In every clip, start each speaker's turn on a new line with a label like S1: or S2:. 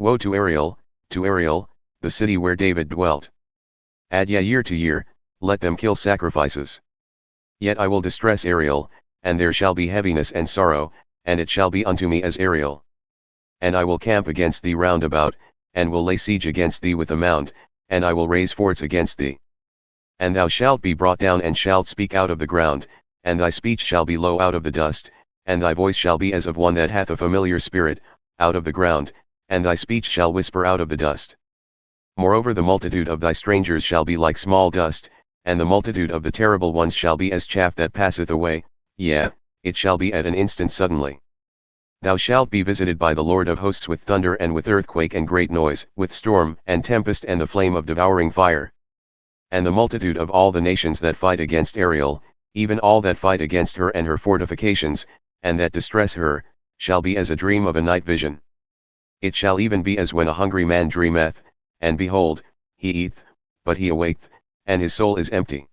S1: Woe to Ariel, the city where David dwelt. Year to year, let them kill sacrifices. Yet I will distress Ariel, and there shall be heaviness and sorrow, and it shall be unto me as Ariel. And I will camp against thee round about, and will lay siege against thee with a mound, and I will raise forts against thee. And thou shalt be brought down and shalt speak out of the ground, and thy speech shall be low out of the dust, and thy voice shall be as of one that hath a familiar spirit, out of the ground, and thy speech shall whisper out of the dust. Moreover the multitude of thy strangers shall be like small dust, and the multitude of the terrible ones shall be as chaff that passeth away, yea, it shall be at an instant suddenly. Thou shalt be visited by the Lord of hosts with thunder and with earthquake and great noise, with storm and tempest and the flame of devouring fire. And the multitude of all the nations that fight against Ariel, even all that fight against her and her fortifications, and that distress her, shall be as a dream of a night vision. It shall even be as when a hungry man dreameth, and behold, he eateth, but he awaketh, and his soul is empty.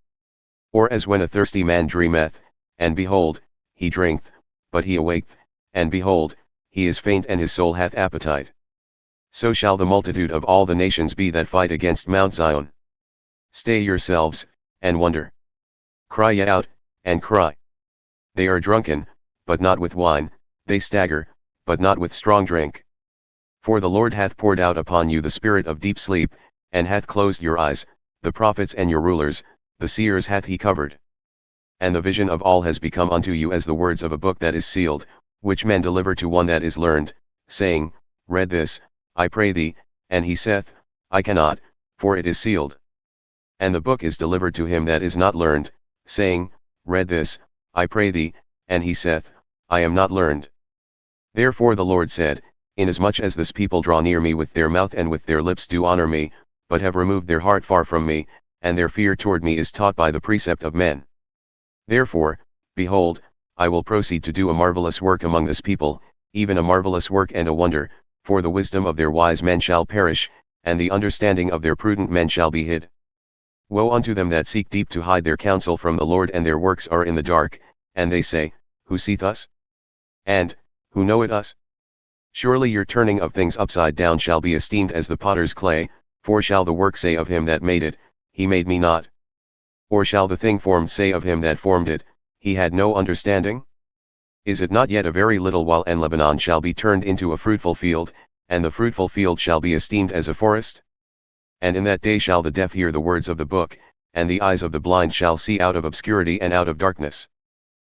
S1: Or as when a thirsty man dreameth, and behold, he drinketh, but he awaketh, and behold, he is faint and his soul hath appetite. So shall the multitude of all the nations be that fight against Mount Zion. Stay yourselves, and wonder. Cry ye out, and cry. They are drunken, but not with wine, they stagger, but not with strong drink. For the Lord hath poured out upon you the spirit of deep sleep, and hath closed your eyes, the prophets and your rulers, the seers hath he covered. And the vision of all has become unto you as the words of a book that is sealed, which men deliver to one that is learned, saying, Read this, I pray thee, and he saith, I cannot, for it is sealed. And the book is delivered to him that is not learned, saying, Read this, I pray thee, and he saith, I am not learned. Therefore the Lord said, Inasmuch as this people draw near me with their mouth and with their lips do honor me, but have removed their heart far from me, and their fear toward me is taught by the precept of men. Therefore, behold, I will proceed to do a marvelous work among this people, even a marvelous work and a wonder, for the wisdom of their wise men shall perish, and the understanding of their prudent men shall be hid. Woe unto them that seek deep to hide their counsel from the Lord, and their works are in the dark, and they say, Who seeth us? And, who knoweth us? Surely your turning of things upside down shall be esteemed as the potter's clay, for shall the work say of him that made it, He made me not? Or shall the thing formed say of him that formed it, He had no understanding? Is it not yet a very little while, and Lebanon shall be turned into a fruitful field, and the fruitful field shall be esteemed as a forest? And in that day shall the deaf hear the words of the book, and the eyes of the blind shall see out of obscurity and out of darkness.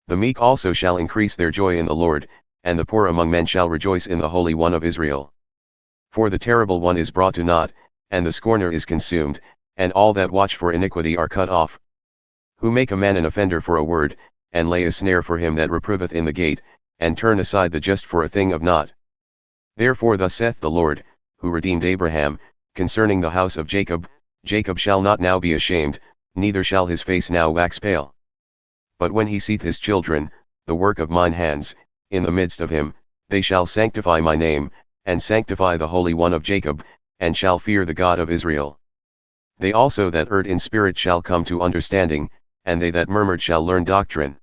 S1: The meek also shall increase their joy in the Lord, and the poor among men shall rejoice in the Holy One of Israel. For the terrible one is brought to naught, and the scorner is consumed, and all that watch for iniquity are cut off. Who make a man an offender for a word, and lay a snare for him that reproveth in the gate, and turn aside the just for a thing of naught. Therefore thus saith the Lord, who redeemed Abraham, concerning the house of Jacob, Jacob shall not now be ashamed, neither shall his face now wax pale. But when he seeth his children, the work of mine hands, in the midst of him, they shall sanctify my name, and sanctify the Holy One of Jacob, and shall fear the God of Israel. They also that erred in spirit shall come to understanding, and they that murmured shall learn doctrine.